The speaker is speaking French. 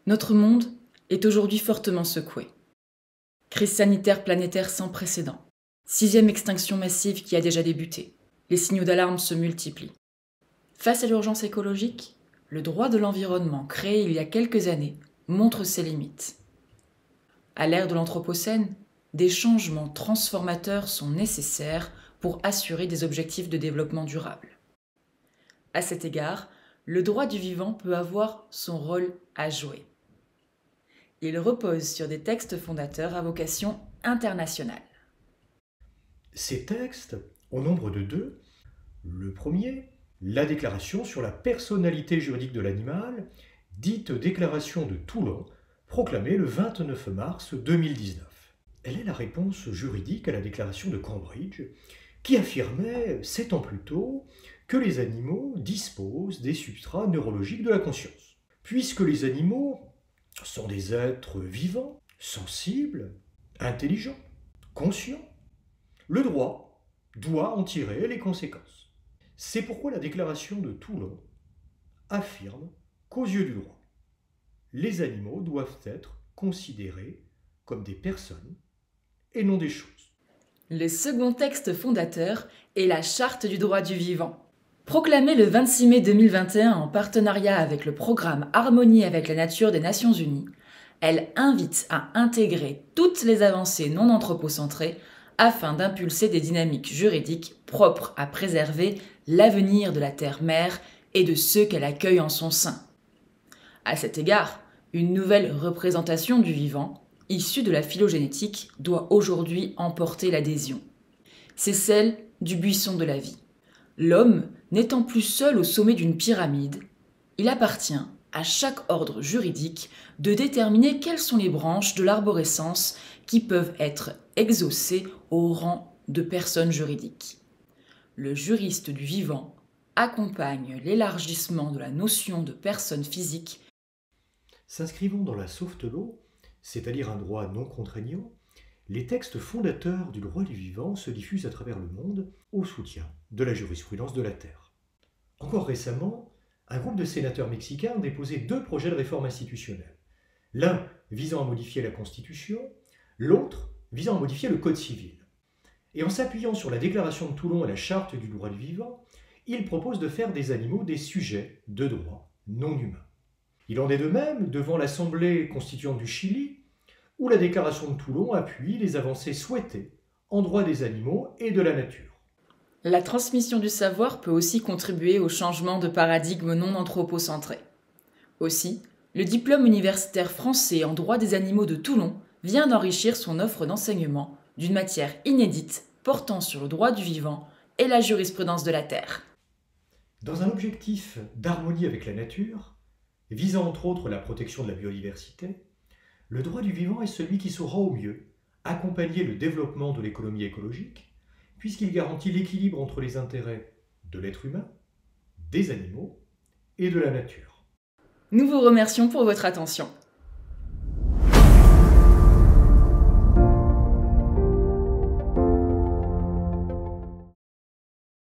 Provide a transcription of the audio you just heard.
Notre monde est aujourd'hui fortement secoué. Crise sanitaire planétaire sans précédent. 6e extinction massive qui a déjà débuté. Les signaux d'alarme se multiplient. Face à l'urgence écologique, le droit de l'environnement créé il y a quelques années montre ses limites. À l'ère de l'Anthropocène, des changements transformateurs sont nécessaires pour assurer des objectifs de développement durable. À cet égard, le droit du vivant peut avoir son rôle à jouer. Il repose sur des textes fondateurs à vocation internationale. Ces textes, au nombre de 2, le premier, la Déclaration sur la personnalité juridique de l'animal, dite Déclaration de Toulon, proclamée le 29 mars 2019. Elle est la réponse juridique à la Déclaration de Cambridge, qui affirmait, 7 ans plus tôt, que les animaux disposent des substrats neurologiques de la conscience. Puisque les animaux sont des êtres vivants, sensibles, intelligents, conscients, le droit doit en tirer les conséquences. C'est pourquoi la Déclaration de Toulon affirme qu'aux yeux du droit, les animaux doivent être considérés comme des personnes et non des choses. Le second texte fondateur est la Charte du droit du vivant. Proclamée le 26 mai 2021 en partenariat avec le programme Harmonie avec la nature des Nations Unies, elle invite à intégrer toutes les avancées non anthropocentrées afin d'impulser des dynamiques juridiques propres à préserver l'avenir de la Terre-Mère et de ceux qu'elle accueille en son sein. À cet égard, une nouvelle représentation du vivant, issue de la phylogénétique, doit aujourd'hui emporter l'adhésion. C'est celle du buisson de la vie. L'homme n'étant plus seul au sommet d'une pyramide, il appartient à chaque ordre juridique de déterminer quelles sont les branches de l'arborescence qui peuvent être exaucées au rang de personnes juridiques. Le juriste du vivant accompagne l'élargissement de la notion de personne physique. S'inscrivant dans la soft law, c'est-à-dire un droit non contraignant, les textes fondateurs du droit du vivant se diffusent à travers le monde au soutien de la jurisprudence de la Terre. Encore récemment, un groupe de sénateurs mexicains a déposé 2 projets de réforme institutionnelle. L'un visant à modifier la Constitution, l'autre visant à modifier le Code civil. Et en s'appuyant sur la Déclaration de Toulon et la Charte du droit du vivant, ils proposent de faire des animaux des sujets de droit non humains. Il en est de même devant l'Assemblée constituante du Chili, où la Déclaration de Toulon appuie les avancées souhaitées en droit des animaux et de la nature. La transmission du savoir peut aussi contribuer au changement de paradigme non anthropocentré. Aussi, le diplôme universitaire français en droit des animaux de Toulon vient d'enrichir son offre d'enseignement d'une matière inédite portant sur le droit du vivant et la jurisprudence de la Terre. Dans un objectif d'harmonie avec la nature, visant entre autres la protection de la biodiversité, le droit du vivant est celui qui saura au mieux accompagner le développement de l'économie écologique, puisqu'il garantit l'équilibre entre les intérêts de l'être humain, des animaux et de la nature. Nous vous remercions pour votre attention.